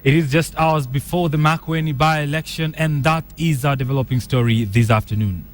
It is just hours before the Makueni by-election, and that is our developing story this afternoon.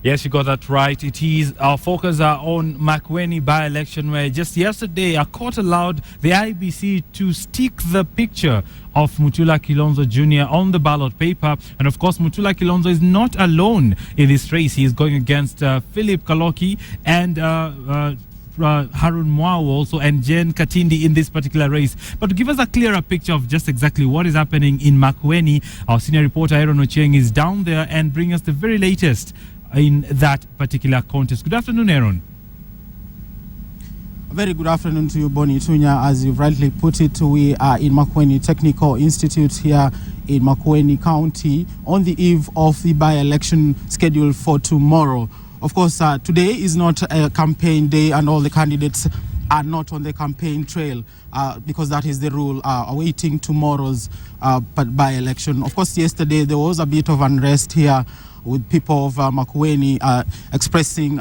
Yes, you got that right. It is our focus on Makueni by-election, where just yesterday a court allowed the IEBC to stick the picture of Mutula Kilonzo Jr. on the ballot paper. And of course, Mutula Kilonzo is not alone in this race. He is going against Philip Kaloki and Harun Mwau also, and Jen Katindi in this particular race. But to give us a clearer picture of just exactly what is happening in Makueni, our senior reporter Aaron Ochieng is down there and bringing us the very latest in that particular contest. Good afternoon, Aaron. A very good afternoon to you, Bonnie Tunya. As you've rightly put it, we are in Makueni Technical Institute here in Makueni County on the eve of the by-election scheduled for tomorrow. Of course, today is not a campaign day, and all the candidates are not on the campaign trail because that is the rule, awaiting tomorrow's by-election. Of course, yesterday there was a bit of unrest here with people of Makueni expressing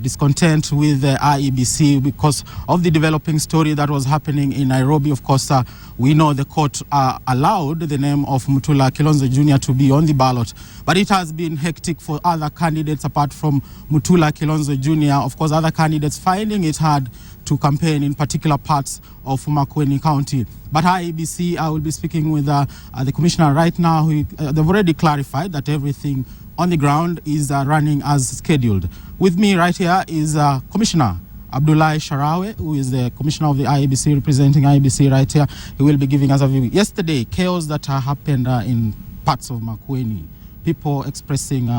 discontent with the IEBC because of the developing story that was happening in Nairobi. Of course, we know the court allowed the name of Mutula Kilonzo Jr. to be on the ballot, but it has been hectic for other candidates apart from Mutula Kilonzo Jr. Of course, other candidates finding it hard to campaign in particular parts of Makueni County. But IEBC, I will be speaking with the commissioner right now. They've already clarified that everything on the ground is running as scheduled. With me right here is Commissioner Abdullahi Sharawe, who is the commissioner of the IEBC, representing IEBC right here. He will be giving us a view. Yesterday, chaos that happened in parts of Makueni, people expressing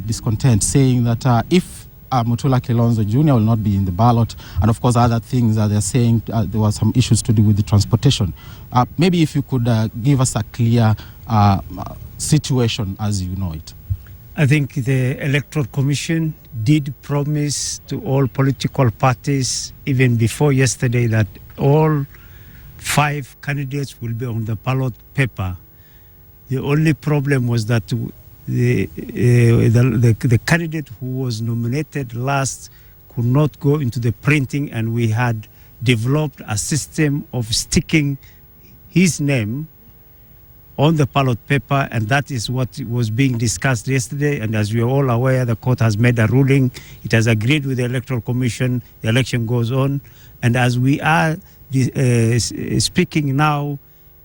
discontent, saying that if Mutula Kilonzo Jr. will not be in the ballot, and of course other things that they're saying, there were some issues to do with the transportation. Maybe if you could give us a clear situation as you know it. I think the Electoral Commission did promise to all political parties, even before yesterday, that all 5 candidates will be on the ballot paper. The only problem was that the candidate who was nominated last could not go into the printing, and we had developed a system of sticking his name on the ballot paper, and that is what was being discussed yesterday. And as we are all aware, the court has made a ruling. It has agreed with the Electoral Commission. The election goes on, and as we are speaking now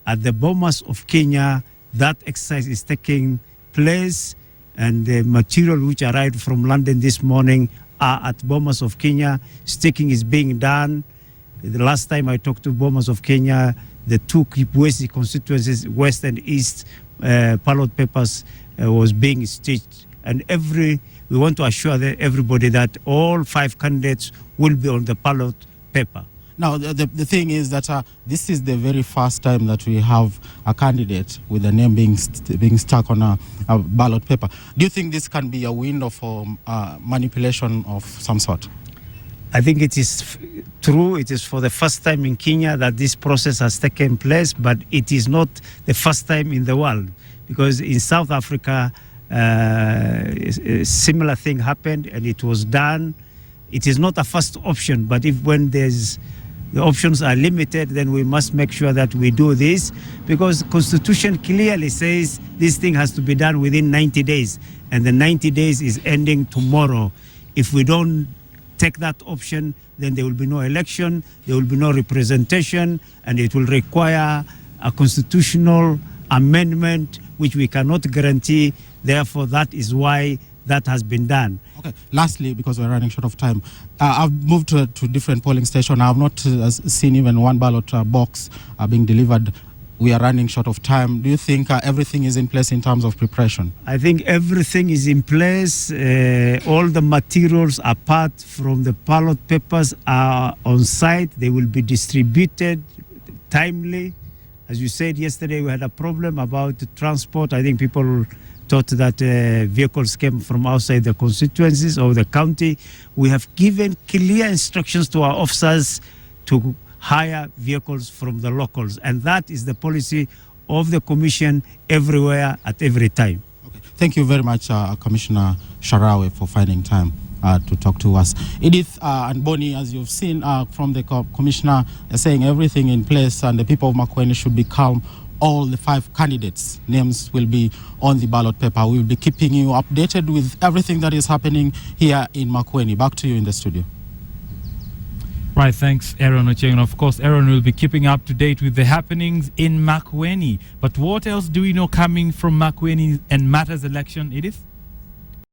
at the Bomas of Kenya, that exercise is taking place, and the material which arrived from London this morning are at Bomas of Kenya. Sticking is being done. The last time I talked to Bomas of Kenya, the 2 Kibwezi constituencies, West and East, ballot papers was being stitched. And we want to assure everybody that all 5 candidates will be on the ballot paper. Now, the thing is that this is the very first time that we have a candidate with a name being stuck on a ballot paper. Do you think this can be a window for manipulation of some sort? I think it is true. It is for the first time in Kenya that this process has taken place, but it is not the first time in the world, because in South Africa, a similar thing happened and it was done. It is not a first option, but when the options are limited, then we must make sure that we do this, because the Constitution clearly says this thing has to be done within 90 days, and the 90 days is ending tomorrow. If we don't take that option, then there will be no election, there will be no representation, and it will require a constitutional amendment, which we cannot guarantee. Therefore, that is why that has been done. Okay. Lastly, because we're running short of time, I've moved to different polling stations. I have not seen even one ballot box being delivered. We are running short of time. Do you think everything is in place in terms of preparation? I think everything is in place. All the materials apart from the ballot papers are on site. They will be distributed timely. As you said yesterday, we had a problem about the transport. I think people thought that vehicles came from outside the constituencies or the county. We have given clear instructions to our officers to hire vehicles from the locals, and that is the policy of the Commission everywhere at every time. Okay. Thank you very much, Commissioner Sharawe, for finding time to talk to us. Edith and Bonnie, as you've seen from the commissioner, saying everything in place and the people of Makueni should be calm. All the 5 candidates' names will be on the ballot paper. We will be keeping you updated with everything that is happening here in Makueni. Back to you in the studio. Right, thanks, Aaron Ocheng. And of course, Aaron will be keeping up to date with the happenings in Makueni. But what else do we know coming from Makueni and matters election, Edith?